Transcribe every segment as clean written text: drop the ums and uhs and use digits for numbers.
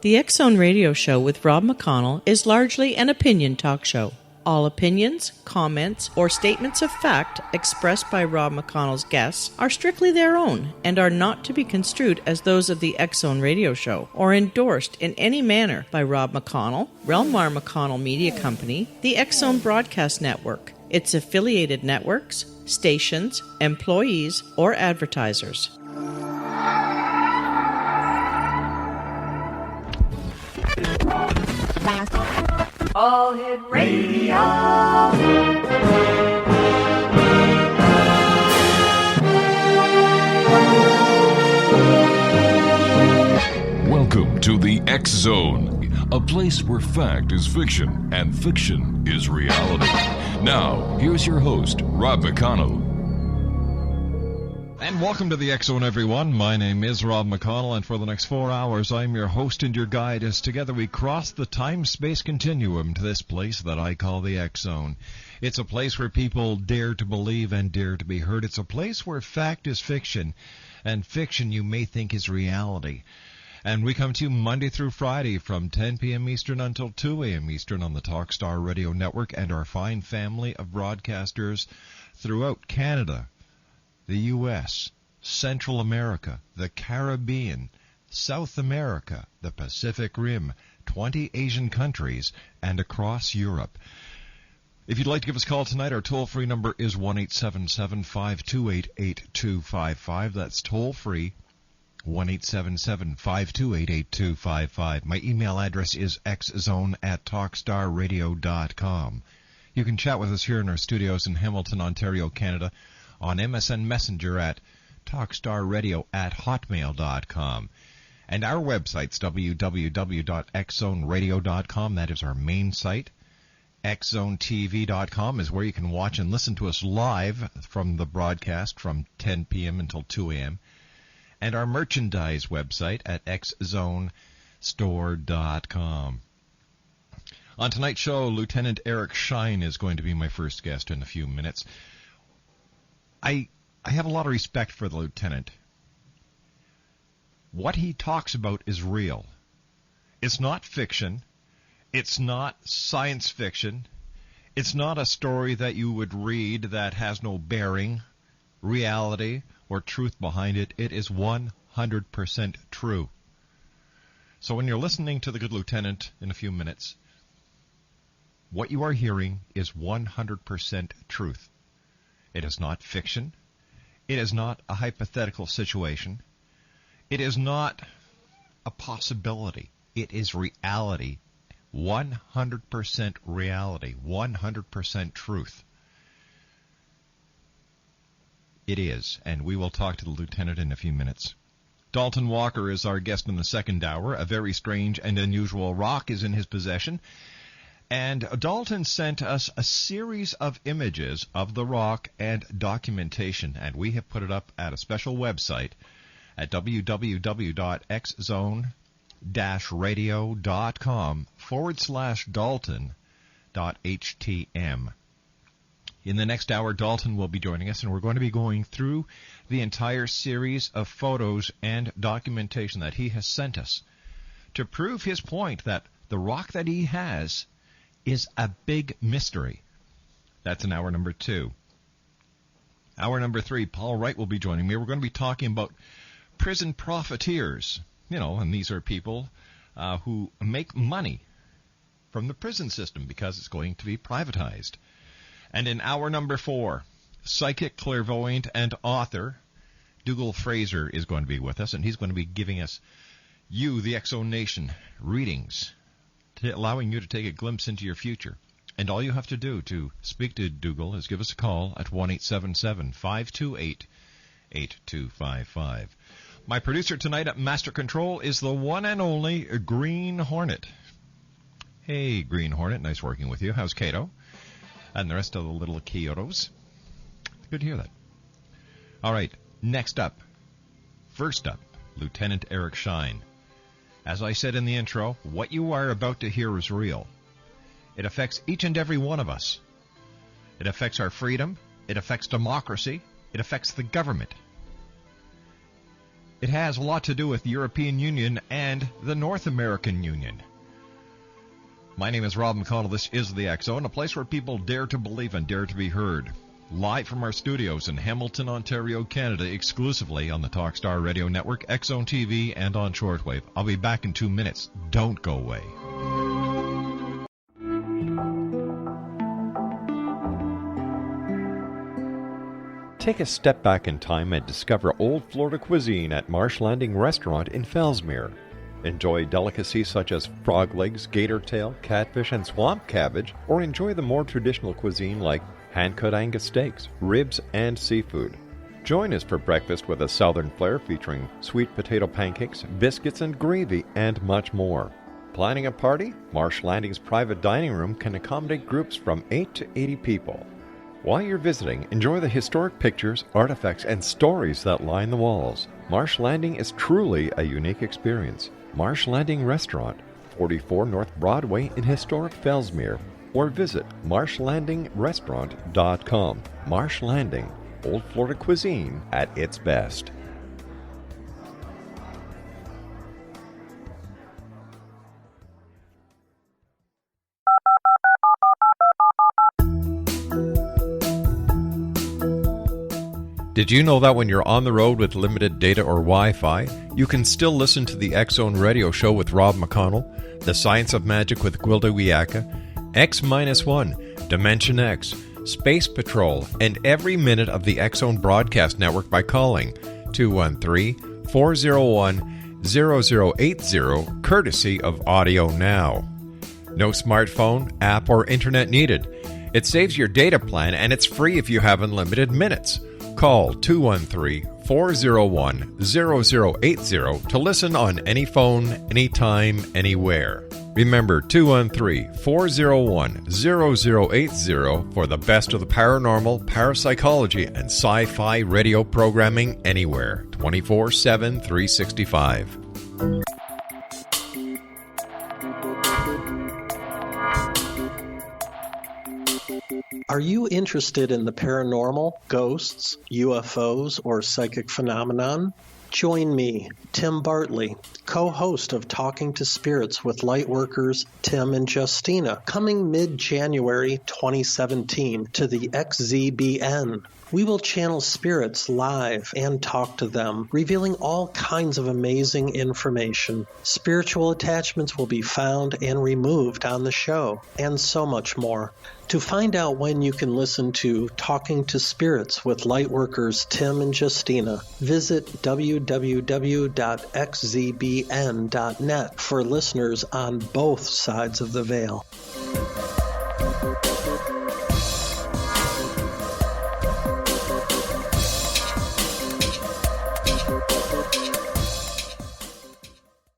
The X-Zone Radio Show with Rob McConnell is largely an opinion talk show. All opinions, comments, or statements of fact expressed by Rob McConnell's guests are strictly their own and are not to be construed as those of the X-Zone Radio Show or endorsed in any manner by Rob McConnell, REL-MAR McConnell Media Company, the X-Zone Broadcast Network, its affiliated networks, stations, employees, or advertisers. All Hit Radio. Welcome to the X-Zone, a place where fact is fiction and fiction is reality. Now, here's your host, Rob McConnell. And welcome to the X-Zone, everyone. My name is Rob McConnell, and for the next 4 hours, I'm your host and your guide as together we cross the time-space continuum to this place that I call the X-Zone. It's a place where people dare to believe and dare to be heard. It's a place where fact is fiction, and fiction you may think is reality. And we come to you Monday through Friday from 10 p.m. Eastern until 2 a.m. Eastern on the Talkstar Radio Network and our fine family of broadcasters throughout Canada, the U.S., Central America, the Caribbean, South America, the Pacific Rim, 20 Asian countries, and across Europe. If you'd like to give us a call tonight, our toll-free number is 1-877-528-8255. That's toll-free, 1-877-528-8255. My email address is xzone@talkstarradio.com. You can chat with us here in our studios in Hamilton, Ontario, Canada, on MSN Messenger at talkstarradio@hotmail.com. And our website's www.xzoneradio.com. That is our main site. xzonetv.com is where you can watch and listen to us live from the broadcast from 10 p.m. until 2 a.m. And our merchandise website at xzonestore.com. On tonight's show, Lieutenant Eric Shine is going to be my first guest in a few minutes. I have a lot of respect for the lieutenant. What he talks about is real. It's not fiction. It's not science fiction. It's not a story that you would read that has no bearing, reality, or truth behind it. It is 100% true. So when you're listening to the good lieutenant in a few minutes, what you are hearing is 100% truth. It is not fiction. It is not a hypothetical situation. It is not a possibility. It is reality. 100% reality. 100% truth. It is, and we will talk to the lieutenant in a few minutes. Dalton Walker is our guest in the second hour. A very strange and unusual rock is in his possession. And Dalton sent us a series of images of the rock and documentation, and we have put it up at a special website at www.xzone-radio.com/Dalton.htm. In the next hour, Dalton will be joining us, and we're going to be going through the entire series of photos and documentation that he has sent us to prove his point that the rock that he has is a big mystery. That's in hour number 2. Hour number 3, Paul Wright will be joining me. We're going to be talking about prison profiteers. You know, and these are people who make money from the prison system because it's going to be privatized. And in hour number 4, psychic, clairvoyant, and author Dougal Fraser is going to be with us, and he's going to be giving us, you, the X-Zone Nation, readings, allowing you to take a glimpse into your future. And all you have to do to speak to Dougal is give us a call at 1-877-528-8255. My producer tonight at Master Control is the one and only Green Hornet. Hey, Green Hornet, nice working with you. How's Kato? And the rest of the little Kyotos. Good to hear that. All right, first up, Lieutenant Eric Shine. As I said in the intro, what you are about to hear is real. It affects each and every one of us. It affects our freedom. It affects democracy. It affects the government. It has a lot to do with the European Union and the North American Union. My name is Rob McConnell. This is the X Zone, a place where people dare to believe and dare to be heard. Live from our studios in Hamilton, Ontario, Canada, exclusively on the Talkstar Radio Network, X Zone TV, and on shortwave. I'll be back in 2 minutes. Don't go away. Take a step back in time and discover old Florida cuisine at Marsh Landing Restaurant in Fellsmere. Enjoy delicacies such as frog legs, gator tail, catfish, and swamp cabbage, or enjoy the more traditional cuisine like hand-cut Angus steaks, ribs, and seafood. Join us for breakfast with a southern flair featuring sweet potato pancakes, biscuits, and gravy, and much more. Planning a party? Marsh Landing's private dining room can accommodate groups from 8 to 80 people. While you're visiting, enjoy the historic pictures, artifacts, and stories that line the walls. Marsh Landing is truly a unique experience. Marsh Landing Restaurant, 44 North Broadway in historic Fellsmere, or visit marshlandingrestaurant.com. Marsh Landing, old Florida cuisine at its best. Did you know that when you're on the road with limited data or Wi-Fi, you can still listen to the X Zone Radio Show with Rob McConnell, The Science of Magic with Gwilda Wiyaka, X-1, Dimension X, Space Patrol, and every minute of the X Zone Broadcast Network by calling 213-401-0080, courtesy of Audio Now. No smartphone, app, or internet needed. It saves your data plan, and it's free if you have unlimited minutes. Call 213-401-0080 to listen on any phone, anytime, anywhere. Remember, 213-401-0080 for the best of the paranormal, parapsychology, and sci-fi radio programming anywhere, 24/7, 365. Are you interested in the paranormal, ghosts, UFOs, or psychic phenomenon? Join me, Tim Bartley, co-host of Talking to Spirits with Lightworkers Tim and Justina, coming mid-January 2017 to the XZBN. We will channel spirits live and talk to them, revealing all kinds of amazing information. Spiritual attachments will be found and removed on the show, and so much more. To find out when you can listen to Talking to Spirits with Lightworkers Tim and Justina, visit www.xzbn.net for listeners on both sides of the veil.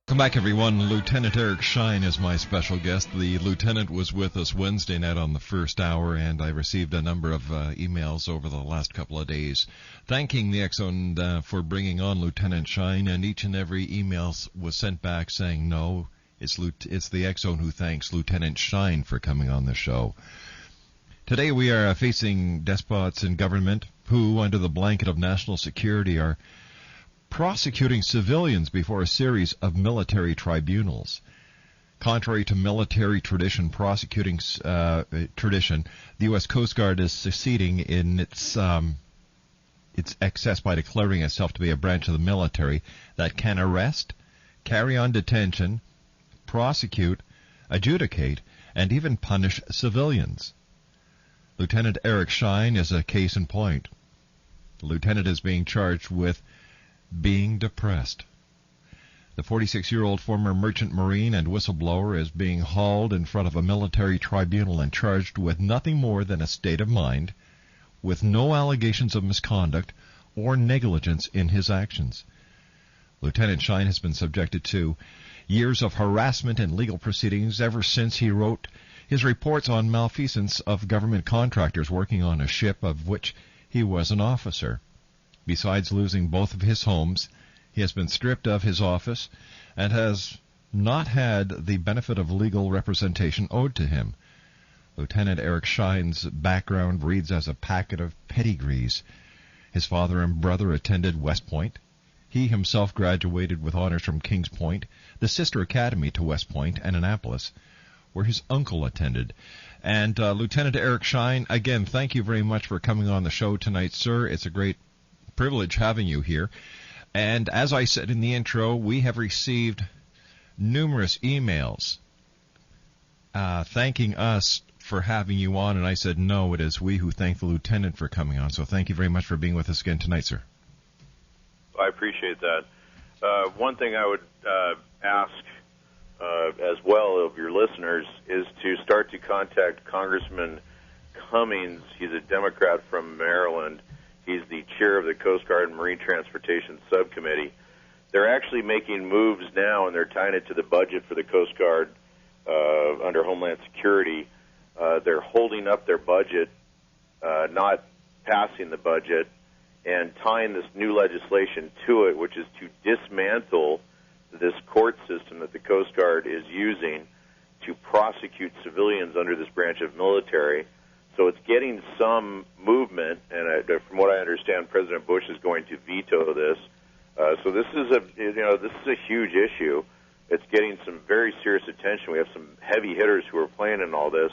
Welcome back, everyone. Lieutenant Eric Shine is my special guest. The lieutenant was with us Wednesday night on the first hour, and I received a number of emails over the last couple of days thanking the X-Zone for bringing on Lieutenant Shine, and each and every email was sent back saying, no, it's the X-Zone who thanks Lieutenant Shine for coming on the show. Today we are facing despots in government who, under the blanket of national security, are prosecuting civilians before a series of military tribunals. Contrary to military tradition, tradition, the U.S. Coast Guard is succeeding in its excess by declaring itself to be a branch of the military that can arrest, carry on detention, prosecute, adjudicate, and even punish civilians. Lieutenant Eric Shine is a case in point. The lieutenant is being charged with being depressed. The 46-year-old former merchant marine and whistleblower is being hauled in front of a military tribunal and charged with nothing more than a state of mind, with no allegations of misconduct or negligence in his actions. Lieutenant Shine has been subjected to years of harassment and legal proceedings ever since he wrote his reports on malfeasance of government contractors working on a ship of which he was an officer. Besides losing both of his homes, he has been stripped of his office and has not had the benefit of legal representation owed to him. Lieutenant Eric Shine's background reads as a packet of pedigrees. His father and brother attended West Point. He himself graduated with honors from Kings Point, the sister academy to West Point and Annapolis, where his uncle attended. And Lieutenant Eric Shine, again, thank you very much for coming on the show tonight, sir. It's a great privilege having you here. And as I said in the intro, we have received numerous emails thanking us for having you on, and I said, no, it is we who thank the Lieutenant for coming on. So thank you very much for being with us again tonight, sir. I appreciate that. One thing I would ask as well of your listeners is to start to contact Congressman Cummings. He's a Democrat from Maryland. He's the chair of the Coast Guard and Marine Transportation Subcommittee. They're actually making moves now, and they're tying it to the budget for the Coast Guard under Homeland Security. They're holding up their budget, not passing the budget, and tying this new legislation to it, which is to dismantle this court system that the Coast Guard is using to prosecute civilians under this branch of military. So it's getting some movement, and from what I understand, President Bush is going to veto this. So this is a huge issue. It's getting some very serious attention. We have some heavy hitters who are playing in all this.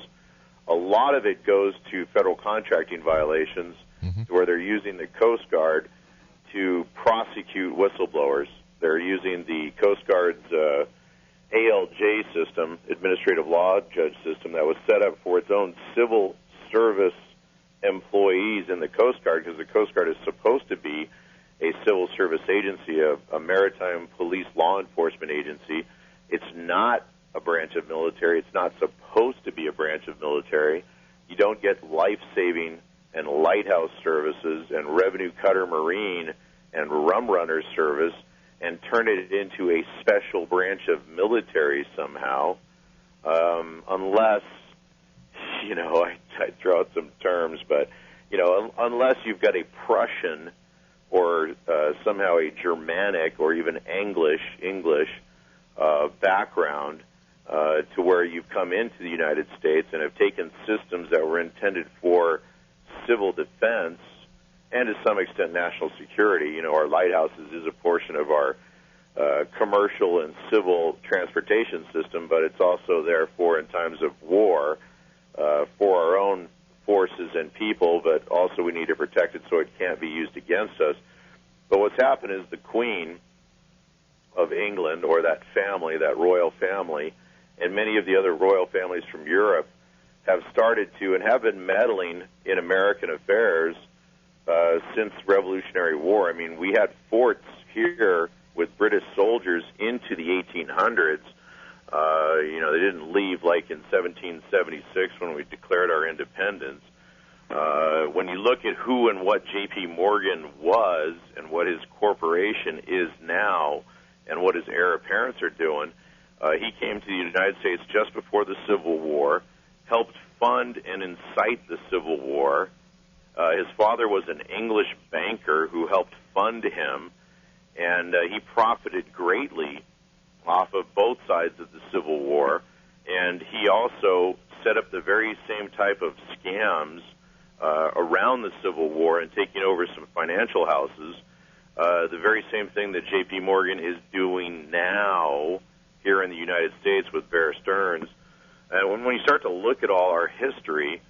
A lot of it goes to federal contracting violations, where they're using the Coast Guard to prosecute whistleblowers. They're using the Coast Guard's ALJ system, administrative law judge system, that was set up for its own civil service employees in the Coast Guard, because the Coast Guard is supposed to be a civil service agency, a maritime police law enforcement agency. It's not a branch of military. It's not supposed to be a branch of military. You don't get life-saving and lighthouse services and revenue cutter marine and rum runner service and turn it into a special branch of military somehow, unless, I throw out some terms, but, unless you've got a Prussian or somehow a Germanic or even English background to where you've come into the United States and have taken systems that were intended for civil defense and to some extent national security. Our lighthouses is a portion of our commercial and civil transportation system, but it's also there for in times of war for our own forces and people, but also we need to protect it so it can't be used against us. But what's happened is the Queen of England, or that family, that royal family, and many of the other royal families from Europe have started to and have been meddling in American affairs since the Revolutionary War. I mean, we had forts here with British soldiers into the 1800s. They didn't leave like in 1776 when we declared our independence. When you look at who and what J.P. Morgan was and what his corporation is now and what his heir apparents are doing, he came to the United States just before the Civil War, helped fund and incite the Civil War. His father was an English banker who helped fund him, and he profited greatly off of both sides of the Civil War, and he also set up the very same type of scams around the Civil War and taking over some financial houses, the very same thing that J.P. Morgan is doing now here in the United States with Bear Stearns. And when you start to look at all our history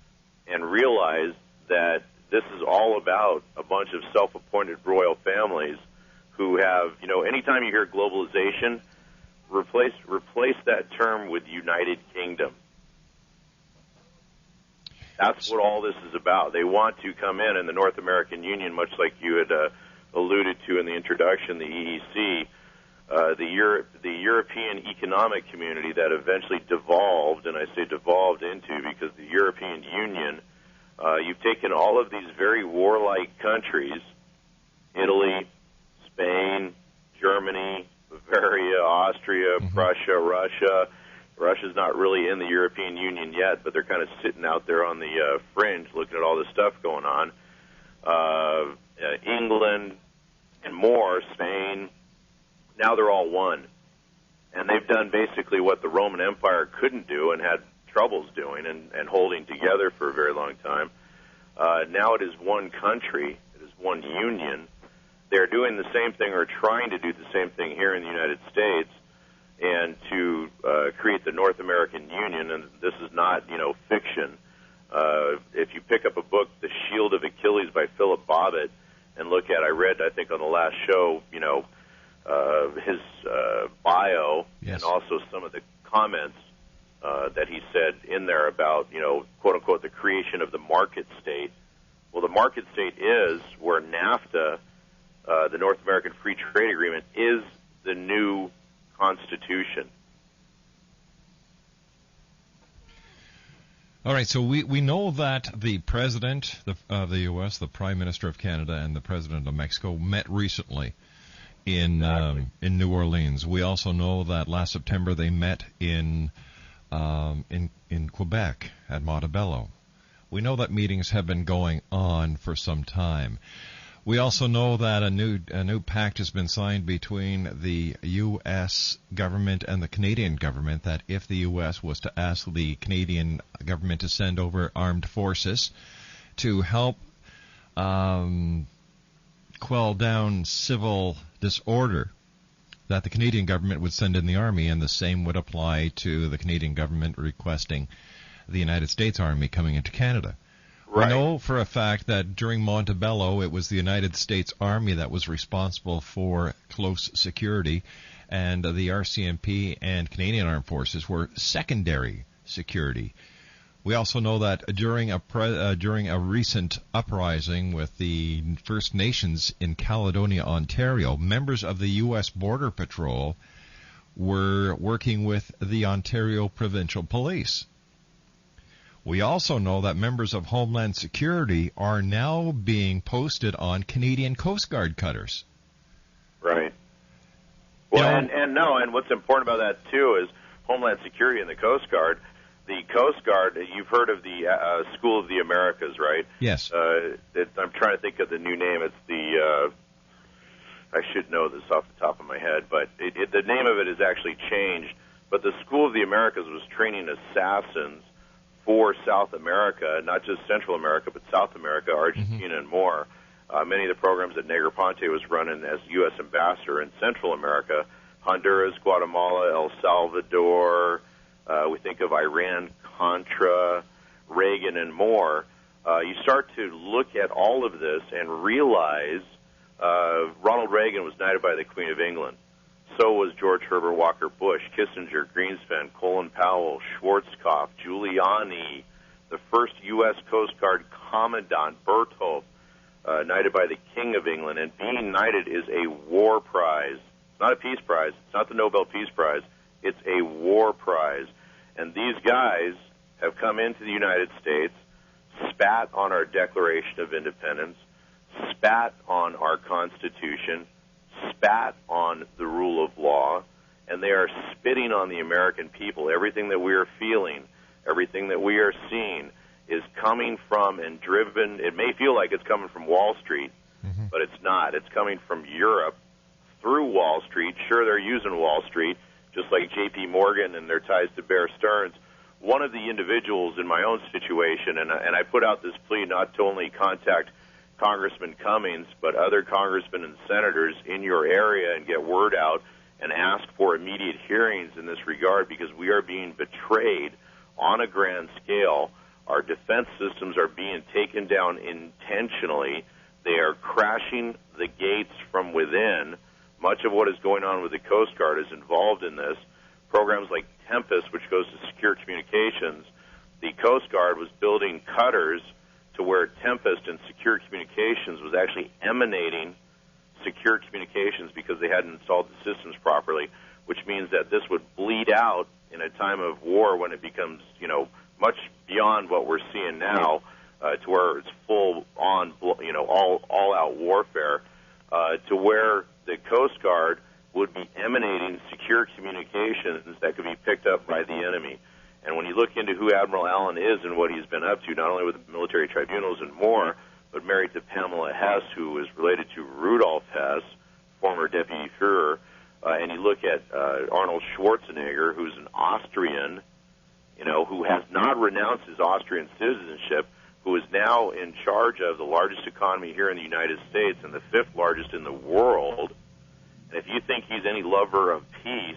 and realize that this is all about a bunch of self-appointed royal families who have, anytime you hear globalization, replace that term with United Kingdom. That's what all this is about. They want to come in the North American Union, much like you had alluded to in the introduction, the EEC, the European Economic Community that eventually devolved, and I say devolved into because the European Union, you've taken all of these very warlike countries, Italy, Spain, Germany, Bavaria, Austria, Prussia, Russia. Russia's not really in the European Union yet, but they're kind of sitting out there on the fringe looking at all this stuff going on. England and more, Spain, now they're all one. And they've done basically what the Roman Empire couldn't do and had troubles doing and holding together for a very long time. Now it is one country, it is one union, they're doing the same thing or trying to do the same thing here in the United States, and to create the North American Union. And this is not, fiction. If you pick up a book, The Shield of Achilles by Philip Bobbitt, and look at, I read, I think on the last show, his bio, yes, and also some of the comments that he said in there about, quote unquote, the creation of the market state. Well, the market state is where NAFTA, the North American Free Trade Agreement, is the new Constitution. All right, so we know that the President of the U.S., the Prime Minister of Canada, and the President of Mexico met recently in New Orleans. We also know that last September they met in Quebec at Montebello. We know that meetings have been going on for some time. We also know that a new pact has been signed between the U.S. government and the Canadian government, that if the U.S. was to ask the Canadian government to send over armed forces to help quell down civil disorder, that the Canadian government would send in the Army, and the same would apply to the Canadian government requesting the United States Army coming into Canada. Right. We know for a fact that during Montebello, it was the United States Army that was responsible for close security, and the RCMP and Canadian Armed Forces were secondary security. We also know that during a recent uprising with the First Nations in Caledonia, Ontario, members of the U.S. Border Patrol were working with the Ontario Provincial Police. We also know that members of Homeland Security are now being posted on Canadian Coast Guard cutters. Right. Well, and what's important about that, too, is Homeland Security and the Coast Guard. The Coast Guard, you've heard of the School of the Americas, right? Yes. I'm trying to think of the new name. It's the, I should know this off the top of my head, but the name of it has actually changed. But the School of the Americas was training assassins for South America, not just Central America, but South America, Argentina, and more. Many of the programs that Negroponte was running as U.S. ambassador in Central America, Honduras, Guatemala, El Salvador, we think of Iran, Contra, Reagan, and more. You start to look at all of this and realize Ronald Reagan was knighted by the Queen of England. So was George Herbert Walker Bush, Kissinger, Greenspan, Colin Powell, Schwarzkopf, Giuliani, the first U.S. Coast Guard Commandant, Berthold, knighted by the King of England. And being knighted is a war prize. It's not a peace prize. It's not the Nobel Peace Prize. It's a war prize. And these guys have come into the United States, spat on our Declaration of Independence, spat on our Constitution, spat on the rule of law, and they are spitting on the American people. Everything that we are feeling, everything that we are seeing is coming from and driven. It may feel like it's coming from Wall Street, but it's not. It's coming from Europe through Wall Street. Sure, they're using Wall Street, just like J.P. Morgan and their ties to Bear Stearns. One of the individuals in my own situation, and I put out this plea not to only contact Congressman Cummings, but other congressmen and senators in your area and get word out and ask for immediate hearings in this regard, because we are being betrayed on a grand scale. Our defense systems are being taken down intentionally. They are crashing the gates from within. Much of what is going on with the Coast Guard is involved in this. Programs like Tempest, which goes to secure communications, the Coast Guard was building cutters to where Tempest and secure communications was actually emanating secure communications because they hadn't installed the systems properly, which means that this would bleed out in a time of war when it becomes, much beyond what we're seeing now, to where it's full on, all-out warfare, to where the Coast Guard would be emanating secure communications that could be picked up by the enemy. And when you look into who Admiral Allen is and what he's been up to, not only with the military tribunals and more, but married to Pamela Hess, who is related to Rudolf Hess, former Deputy Führer, and you look at Arnold Schwarzenegger, who's an Austrian, who has not renounced his Austrian citizenship, who is now in charge of the largest economy here in the United States and the fifth largest in the world. And if you think he's any lover of peace,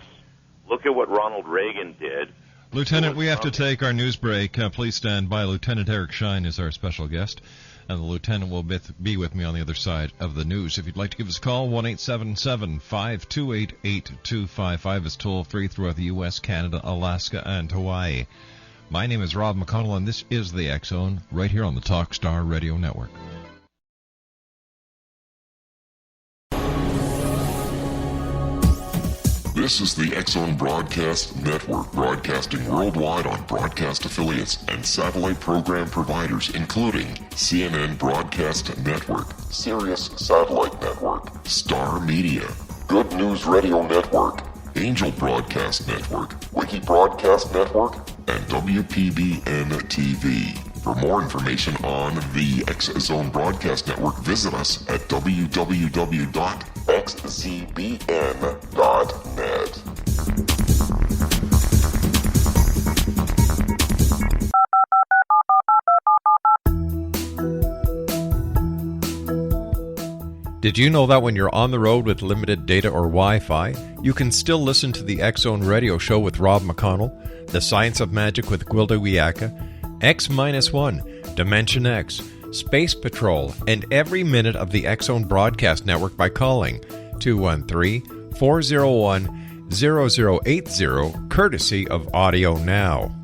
look at what Ronald Reagan did. Lieutenant, we have to take our news break. Please stand by. Lieutenant Eric Shine is our special guest, and the lieutenant will be with me on the other side of the news. If you'd like to give us a call, 1-877-528-8255 is toll-free throughout the U.S., Canada, Alaska, and Hawaii. My name is Rob McConnell, and this is the X Zone, right here on the Talkstar Radio Network. This is the X Zone Broadcast Network, broadcasting worldwide on broadcast affiliates and satellite program providers, including CNN Broadcast Network, Sirius Satellite Network, Star Media, Good News Radio Network, Angel Broadcast Network, Wiki Broadcast Network, and WPBN TV. For more information on the X Zone Broadcast Network, visit us at www.xzbn.net. Did you know that when you're on the road with limited data or Wi-Fi, you can still listen to the X Zone Radio Show with Rob McConnell, The Science of Magic with Gwilda Wiyaka, X-1, Dimension X, Space Patrol, and every minute of the X Zone Broadcast Network by calling 213-401-0080, courtesy of Audio Now.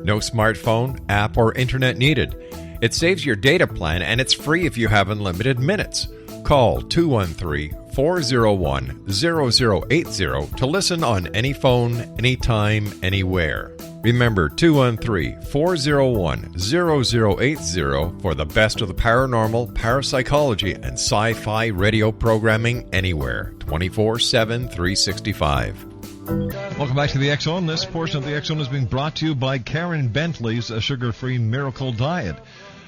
No smartphone, app, or internet needed. It saves your data plan, and it's free if you have unlimited minutes. Call 213-401-0080 to listen on any phone, anytime, anywhere. Remember, 213-401-0080 for the best of the paranormal, parapsychology, and sci-fi radio programming anywhere, 24/7, 365. Welcome back to the X Zone. This portion of the X Zone is being brought to you by Karen Bentley's Sugar-Free Miracle Diet.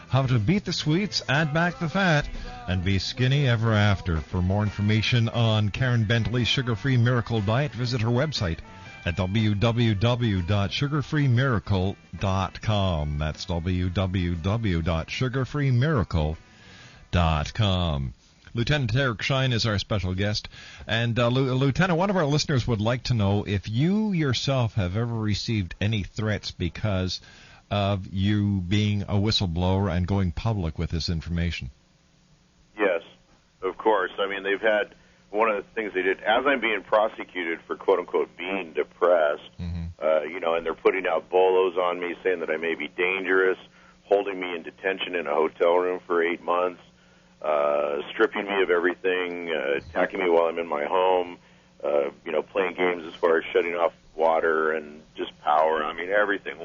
How to beat the sweets, add back the fat, and be skinny ever after. For more information on Karen Bentley's Sugar-Free Miracle Diet, visit her website at www.sugarfreemiracle.com. That's www.sugarfreemiracle.com. Lieutenant Eric Shine is our special guest. And Lieutenant, one of our listeners would like to know if you yourself have ever received any threats because of you being a whistleblower and going public with this information. Yes, of course. I mean, they've had one of the things they did, as I'm being prosecuted for quote-unquote being depressed, and they're putting out bolos on me saying that I may be dangerous, holding me in detention in a hotel room for 8 months, stripping me of everything, attacking me while I'm in my home, playing games as far as shutting off water and just power. I mean, everything.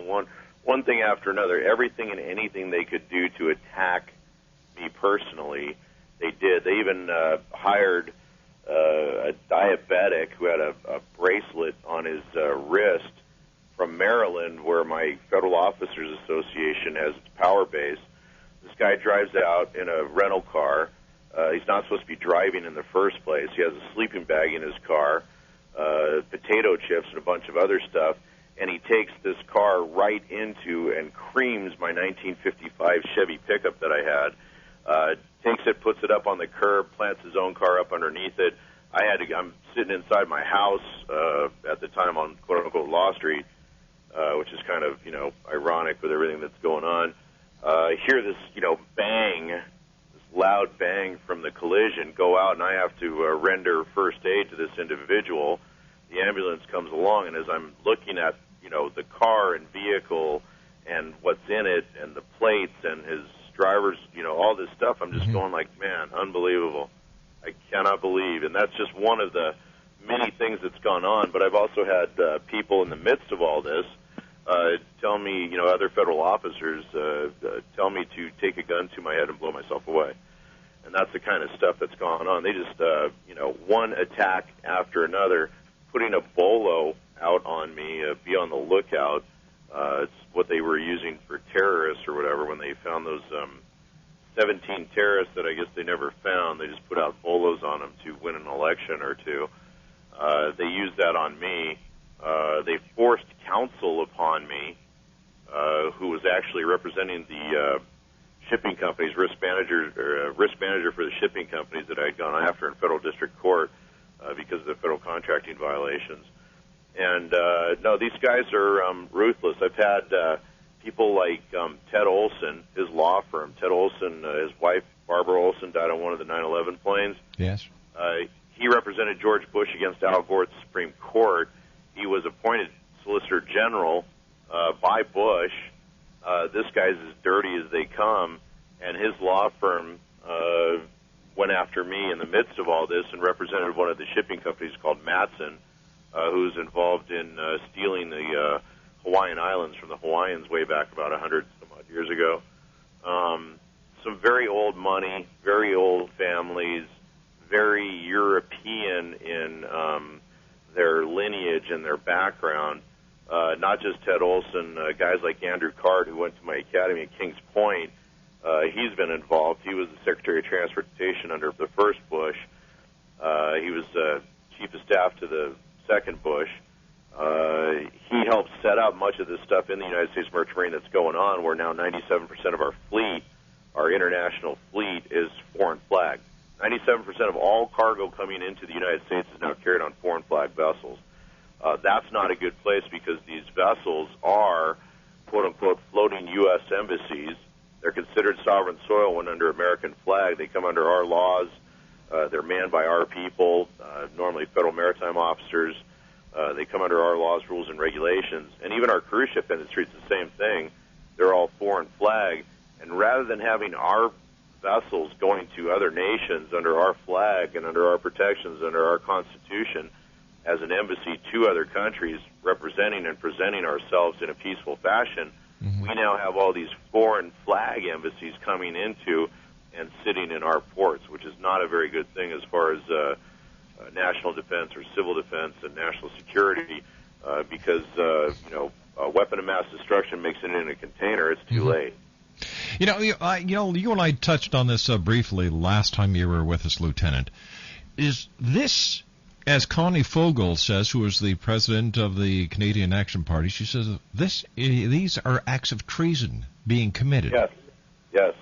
One thing after another, everything and anything they could do to attack me personally, they did. They even hired a diabetic who had a bracelet on his wrist from Maryland, where my Federal Officers Association has its power base. This guy drives out in a rental car. He's not supposed to be driving in the first place. He has a sleeping bag in his car, potato chips, and a bunch of other stuff. And he takes this car right into and creams my 1955 Chevy pickup that I had, takes it, puts it up on the curb, plants his own car up underneath it. I'm sitting inside my house at the time on quote-unquote Law Street, which is kind of, ironic with everything that's going on. I hear this, bang, this loud bang from the collision, go out, and I have to render first aid to this individual. The ambulance comes along, and as I'm looking at the car and vehicle and what's in it and the plates and his driver's, all this stuff, I'm just going like, man, unbelievable. I cannot believe. And that's just one of the many things that's gone on. But I've also had people in the midst of all this tell me, other federal officers tell me to take a gun to my head and blow myself away. And that's the kind of stuff that's gone on. They just, one attack after another, putting a bolo out on me, be on the lookout. It's what they were using for terrorists or whatever. When they found those 17 terrorists that I guess they never found, they just put out bolos on them to win an election or two. They used that on me. They forced counsel upon me, who was actually representing the shipping companies, risk manager for the shipping companies that I'd gone after in federal district court because of the federal contracting violations. And no, these guys are ruthless. I've had people like Ted Olson, his law firm. Ted Olson, his wife Barbara Olson, died on one of the 9/11 planes. Yes. He represented George Bush against Al Gore at the Supreme Court. He was appointed Solicitor General by Bush. This guy's as dirty as they come, and his law firm went after me in the midst of all this and represented one of the shipping companies called Matson, who's involved in stealing the Hawaiian Islands from the Hawaiians way back about 100-some-odd years ago. Some very old money, very old families, very European in their lineage and their background. Not just Ted Olson, guys like Andrew Card, who went to my academy at Kings Point. He's been involved. He was the Secretary of Transportation under the first Bush. He was Chief of Staff to the second Bush. He helped set up much of this stuff in the United States Merchant Marine that's going on, where now 97% of our fleet, our international fleet, is foreign flag. 97% of all cargo coming into the United States is now carried on foreign flag vessels. That's not a good place because these vessels are, quote-unquote, floating U.S. embassies. They're considered sovereign soil when under American flag. They come under our laws. They're manned by our people, normally federal maritime officers. They come under our laws, rules, and regulations. And even our cruise ship industry is the same thing. They're all foreign flag. And rather than having our vessels going to other nations under our flag and under our protections, under our Constitution, as an embassy to other countries, representing and presenting ourselves in a peaceful fashion, we now have all these foreign flag embassies coming into and sitting in our ports, which is not a very good thing as far as national defense or civil defense and national security, because a weapon of mass destruction makes it in a container. It's too late. You and I touched on this briefly last time you were with us, Lieutenant. Is this, as Connie Fogel says, who is the president of the Canadian Action Party, she says these are acts of treason being committed. Yes,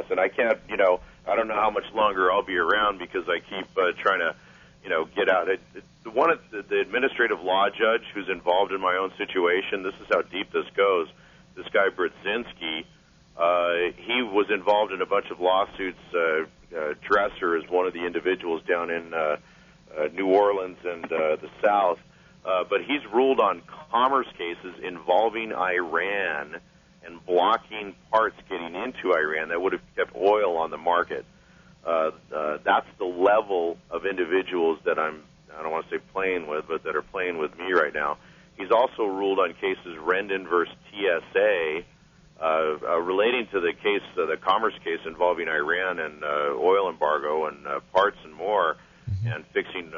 and I can't, I don't know how much longer I'll be around because I keep trying to, get out. One of the administrative law judge who's involved in my own situation, this is how deep this goes, this guy Brzezinski, he was involved in a bunch of lawsuits. Dresser is one of the individuals down in New Orleans and the South, but he's ruled on commerce cases involving Iran and blocking parts getting into Iran that would have kept oil on the market. That's the level of individuals that I don't want to say playing with, but that are playing with me right now. He's also ruled on cases Rendon versus TSA, relating to the case, the commerce case involving Iran and oil embargo and parts and more, and fixing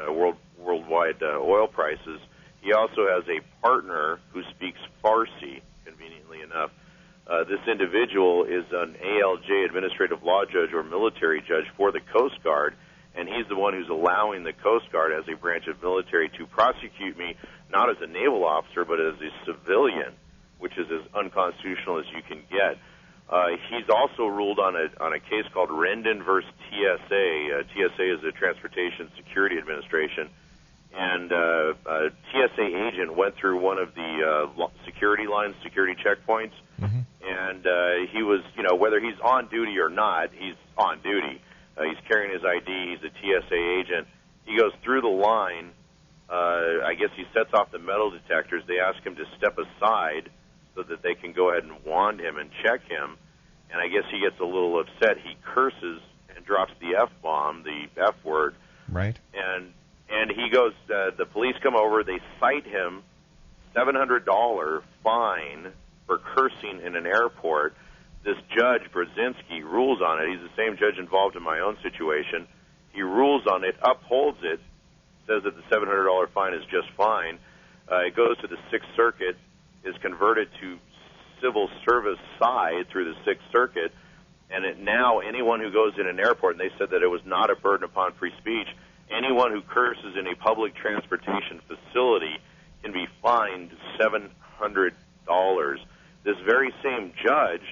worldwide oil prices. He also has a partner who speaks Farsi, conveniently enough. This individual is an ALJ, administrative law judge or military judge for the Coast Guard, and he's the one who's allowing the Coast Guard as a branch of military to prosecute me, not as a naval officer, but as a civilian, which is as unconstitutional as you can get. He's also ruled on a case called Rendon versus TSA. TSA is the Transportation Security Administration, and a TSA agent went through one of the security lines, security checkpoints, and he was, whether he's on duty or not, he's on duty. He's carrying his ID. He's a TSA agent. He goes through the line. I guess he sets off the metal detectors. They ask him to step aside so that they can go ahead and wand him and check him. And I guess he gets a little upset. He curses and drops the F-bomb, the F word. Right. And he goes, the police come over. They cite him, $700 fine for cursing in an airport. This judge, Brzezinski, rules on it. He's the same judge involved in my own situation. He rules on it, upholds it, says that the $700 fine is just fine. It goes to the Sixth Circuit, is converted to civil service side through the Sixth Circuit, and now anyone who goes in an airport, and they said that it was not a burden upon free speech, anyone who curses in a public transportation facility can be fined $700. This very same judge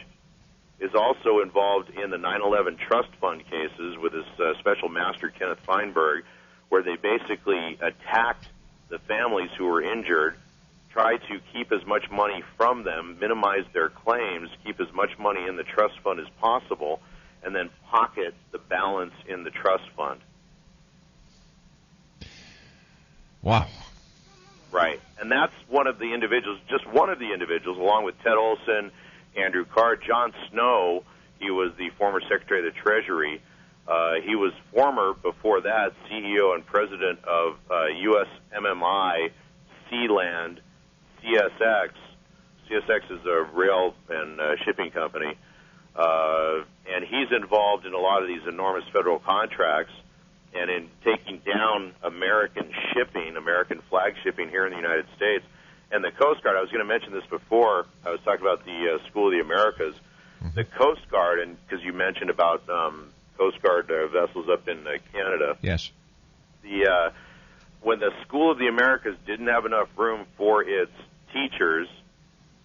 is also involved in the 9/11 trust fund cases with his special master, Kenneth Feinberg, where they basically attacked the families who were injured, tried to keep as much money from them, minimize their claims, keep as much money in the trust fund as possible, and then pocket the balance in the trust fund. Wow. Right. And that's one of the individuals, just one of the individuals, along with Ted Olson, Andrew Card, John Snow. He was the former Secretary of the Treasury. He was former, before that, CEO and president of USMMI, Sealand, CSX. CSX is a rail and shipping company. And he's involved in a lot of these enormous federal contracts and in taking down American shipping, American flag shipping here in the United States. And the Coast Guard, I was going to mention this before, I was talking about the School of the Americas. The Coast Guard, and because you mentioned about Coast Guard vessels up in Canada. Yes. When the School of the Americas didn't have enough room for its teachers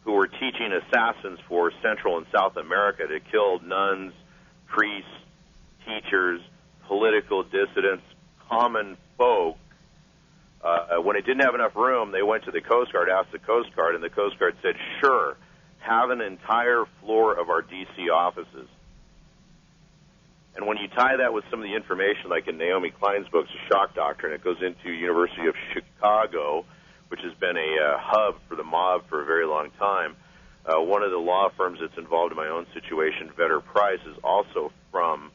who were teaching assassins for Central and South America to kill nuns, priests, teachers, political dissidents, common folk, when it didn't have enough room, they went to the Coast Guard, asked the Coast Guard, and the Coast Guard said, sure, have an entire floor of our D.C. offices. And when you tie that with some of the information, like in Naomi Klein's book, The Shock Doctrine, it goes into University of Chicago, which has been a hub for the mob for a very long time. One of the law firms that's involved in my own situation, Vedder Price, is also from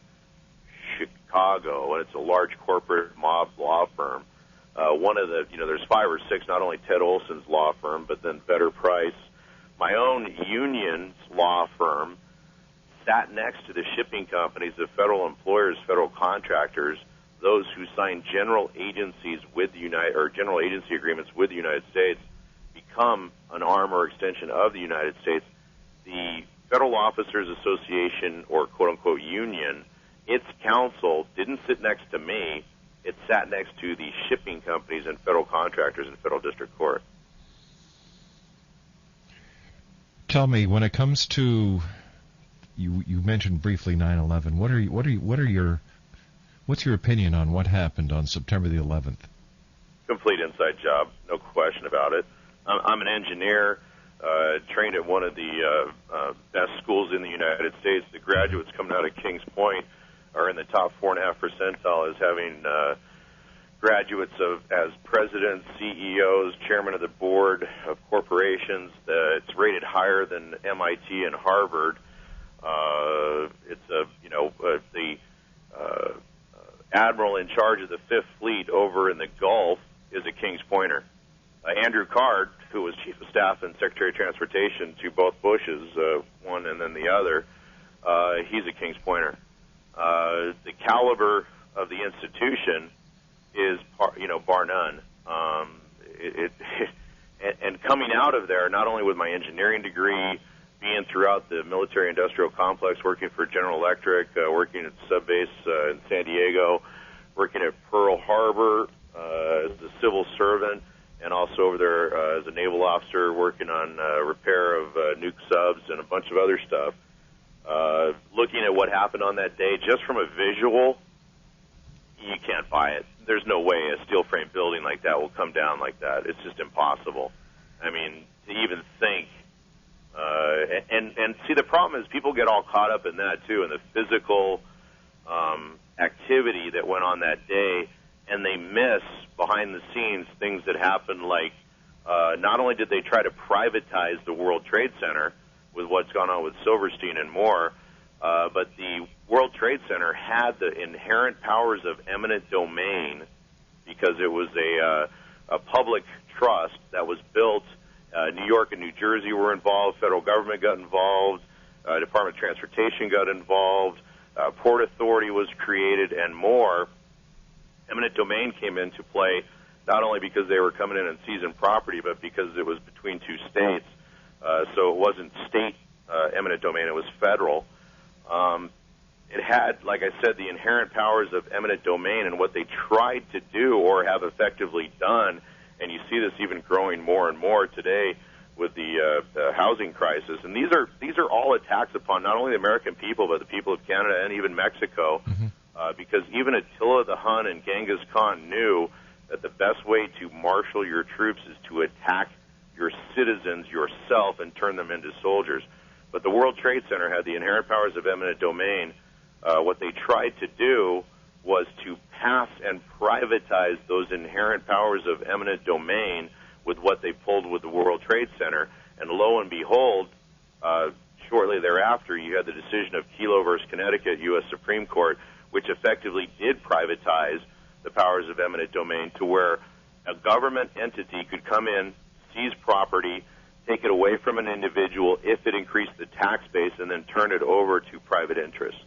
Chicago, and it's a large corporate mob law firm. One of the, there's 5 or 6, not only Ted Olson's law firm, but then Vedder Price. My own union's law firm sat next to the shipping companies, the federal employers, federal contractors, those who sign general agencies with the general agency agreements with the United States, become an arm or extension of the United States. The Federal Officers Association, or quote-unquote union, its counsel didn't sit next to me. It sat next to the shipping companies and federal contractors in federal district court. Tell me, when it comes to you mentioned briefly 9/11. What's your opinion on what happened on September the 11th? Complete inside job, no question about it. I'm an engineer, trained at one of the best schools in the United States. The graduates coming out of Kings Point are in the top 4.5 percentile as having graduates as presidents, CEOs, chairman of the board of corporations. It's rated higher than MIT and Harvard. The admiral in charge of the Fifth Fleet over in the Gulf is a Kings Pointer. Andrew Card, who was chief of staff and secretary of transportation to both Bushes, one and then the other, he's a Kings Pointer. The caliber of the institution is, bar none. And coming out of there, not only with my engineering degree, being throughout the military-industrial complex, working for General Electric, working at subbase in San Diego, working at Pearl Harbor as a civil servant, and also over there as a naval officer working on repair of nuke subs and a bunch of other stuff. Looking at what happened on that day, just from a visual, you can't buy it. There's no way a steel frame building like that will come down like that. It's just impossible. I mean, to even think. And see, the problem is people get all caught up in that, too, in the physical activity that went on that day, and they miss, behind the scenes, things that happened like not only did they try to privatize the World Trade Center with what's gone on with Silverstein and more, but the World Trade Center had the inherent powers of eminent domain because it was a public trust that was built. New York and New Jersey were involved. Federal government got involved. Department of Transportation got involved. Port Authority was created, and more. Eminent domain came into play not only because they were coming in and seizing property, but because it was between two states. So it wasn't state eminent domain, it was federal. It had, like I said, the inherent powers of eminent domain, and what they tried to do or have effectively done, and you see this even growing more and more today, with the housing crisis, and these are all attacks upon not only the American people but the people of Canada and even Mexico, because even Attila the Hun and Genghis Khan knew that the best way to marshal your troops is to attack your citizens yourself and turn them into soldiers. But the World Trade Center had the inherent powers of eminent domain. What they tried to do was to pass and privatize those inherent powers of eminent domain with what they pulled with the World Trade Center. And lo and behold, shortly thereafter, you had the decision of Kelo versus Connecticut, U.S. Supreme Court, which effectively did privatize the powers of eminent domain to where a government entity could come in, seize property, take it away from an individual if it increased the tax base, and then turn it over to private interests.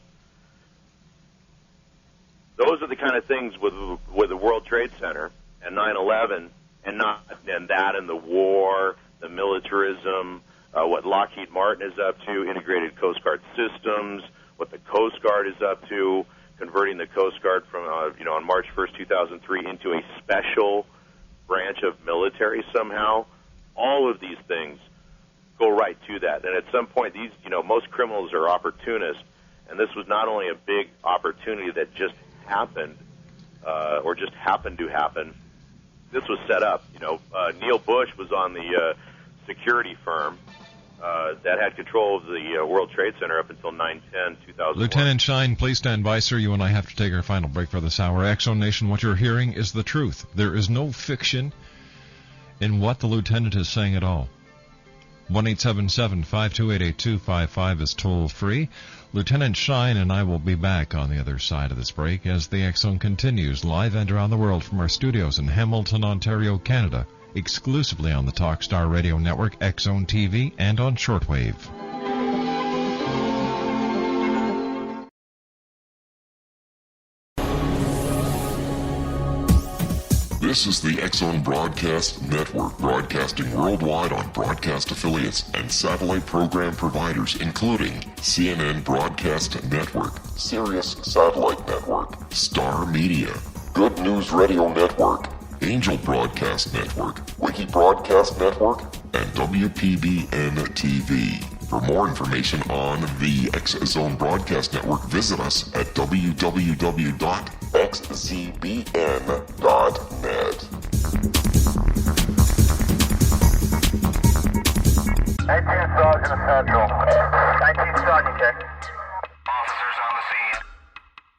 Those are the kind of things with the World Trade Center and 9/11, and that and the war, the militarism, what Lockheed Martin is up to, integrated Coast Guard systems, what the Coast Guard is up to, converting the Coast Guard from on March 1st, 2003 into a special branch of military somehow. All of these things go right to that. And at some point, these most criminals are opportunists, and this was not only a big opportunity that just happened or just happened to happen. This was set up. Neil Bush was on the security firm that had control of the World Trade Center up until 9/10/2001. Lieutenant Shine, please stand by, sir. You and I have to take our final break for this hour. X Zone Nation, what you're hearing is the truth. There is no fiction in what the lieutenant is saying at all. 1-877-528-8255 is toll-free. Lieutenant Shine and I will be back on the other side of this break as the X Zone continues live and around the world from our studios in Hamilton, Ontario, Canada, exclusively on the Talkstar Radio Network, X Zone TV, and on shortwave. This is the X Zone Broadcast Network, broadcasting worldwide on broadcast affiliates and satellite program providers, including CNN Broadcast Network, Sirius Satellite Network, Star Media, Good News Radio Network, Angel Broadcast Network, Wiki Broadcast Network, and WPBN TV. For more information on the X Zone Broadcast Network, visit us at www.xzbn.net. 18 Sergeant Central. 19 Sergeant, check. Officers on the scene.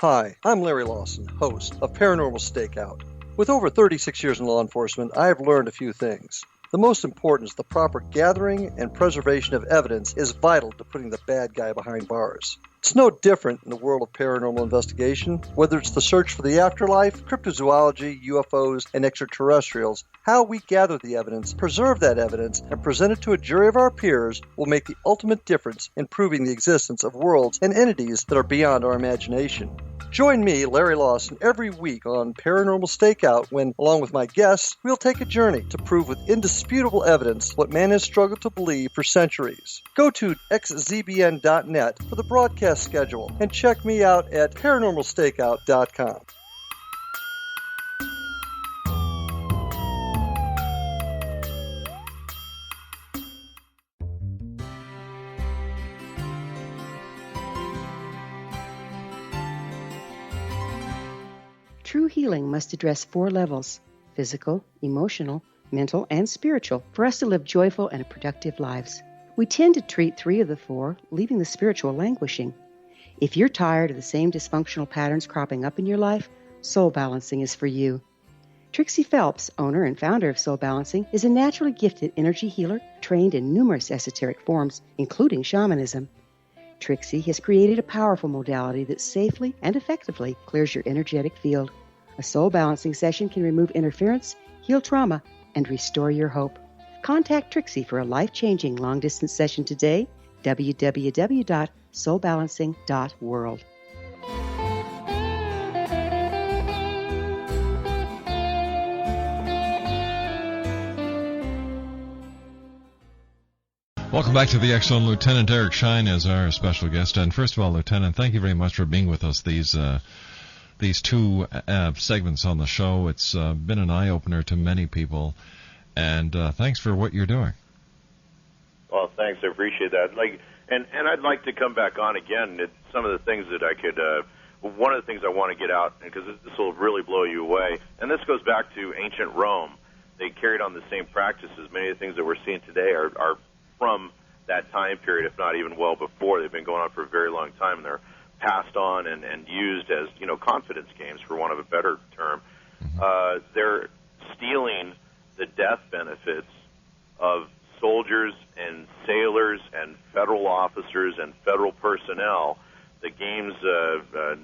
Hi, I'm Larry Lawson, host of Paranormal Stakeout. With over 36 years in law enforcement, I have learned a few things. The most important is the proper gathering and preservation of evidence is vital to putting the bad guy behind bars. It's no different in the world of paranormal investigation. Whether it's the search for the afterlife, cryptozoology, UFOs, and extraterrestrials, how we gather the evidence, preserve that evidence, and present it to a jury of our peers will make the ultimate difference in proving the existence of worlds and entities that are beyond our imagination. Join me, Larry Lawson, every week on Paranormal Stakeout when, along with my guests, we'll take a journey to prove with indisputable evidence what man has struggled to believe for centuries. Go to xzbn.net for the broadcast schedule and check me out at paranormalstakeout.com. True healing must address 4 levels: physical, emotional, mental, and spiritual, for us to live joyful and productive lives. We tend to treat 3 of the 4, leaving the spiritual languishing. If you're tired of the same dysfunctional patterns cropping up in your life, Soul Balancing is for you. Trixie Phelps, owner and founder of Soul Balancing, is a naturally gifted energy healer trained in numerous esoteric forms, including shamanism. Trixie has created a powerful modality that safely and effectively clears your energetic field. A soul balancing session can remove interference, heal trauma, and restore your hope. Contact Trixie for a life-changing long-distance session today, www.soulbalancing.world. Welcome back to the X Zone. Lieutenant Eric Shine is our special guest. And first of all, Lieutenant, thank you very much for being with us these 2 segments on the show. It's been an eye-opener to many people, and thanks for what you're doing. thanks. I appreciate that. And I'd like to come back on again. Some of the things that I could. One of the things I want to get out, because this will really blow you away, and this goes back to ancient Rome. They carried on the same practices. Many of the things that we're seeing today are from that time period, if not even well before. They've been going on for a very long time, and they're passed on and used as, confidence games, for want of a better term. They're stealing the death benefits of soldiers and sailors and federal officers and federal personnel. The games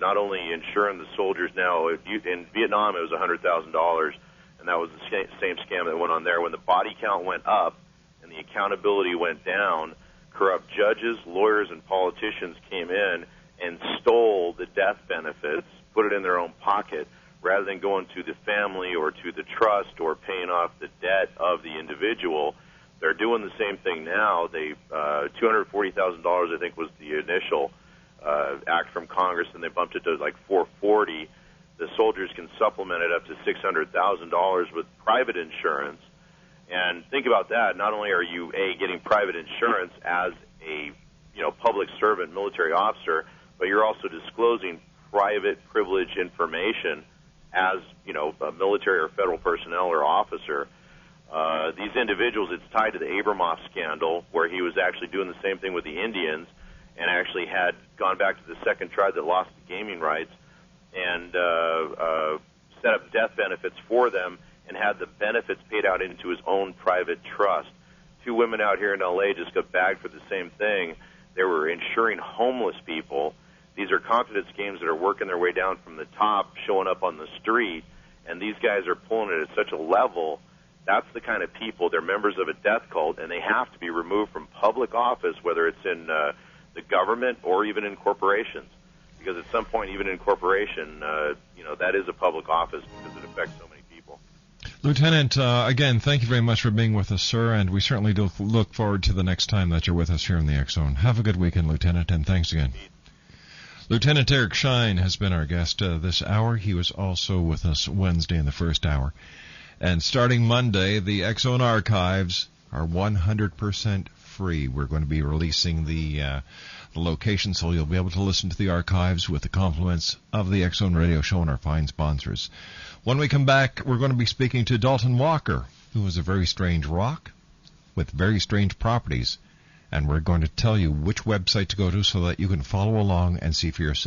not only insuring the soldiers now, in Vietnam it was $100,000, and that was the same scam that went on there. When the body count went up and the accountability went down, corrupt judges, lawyers, and politicians came in and stole the death benefits, put it in their own pocket, rather than going to the family or to the trust or paying off the debt of the individual. They're doing the same thing now. They $240,000, I think, was the initial act from Congress, and they bumped it to like $440,000. The soldiers can supplement it up to $600,000 with private insurance. And think about that. Not only are you getting private insurance as a public servant, military officer, but you're also disclosing private privilege information as a military or federal personnel or officer. These individuals, it's tied to the Abramoff scandal, where he was actually doing the same thing with the Indians, and actually had gone back to the second tribe that lost the gaming rights and set up death benefits for them and had the benefits paid out into his own private trust. 2 women out here in L.A. just got bagged for the same thing. They were insuring homeless people. These are confidence games that are working their way down from the top, showing up on the street, and these guys are pulling it at such a level. That's the kind of people. They're members of a death cult, and they have to be removed from public office, whether it's in the government or even in corporations. Because at some point, even in corporation, that is a public office because it affects so many people. Lieutenant, again, thank you very much for being with us, sir, and we certainly do look forward to the next time that you're with us here in the X-Zone. Have a good weekend, Lieutenant, and thanks again. Lieutenant Eric Shine has been our guest this hour. He was also with us Wednesday in the first hour. And starting Monday, the X-Zone archives are 100% free. We're going to be releasing the location, so you'll be able to listen to the archives with the compliments of the X-Zone Radio Show and our fine sponsors. When we come back, we're going to be speaking to Dalton Walker, who is a very strange rock with very strange properties. And we're going to tell you which website to go to so that you can follow along and see for yourself.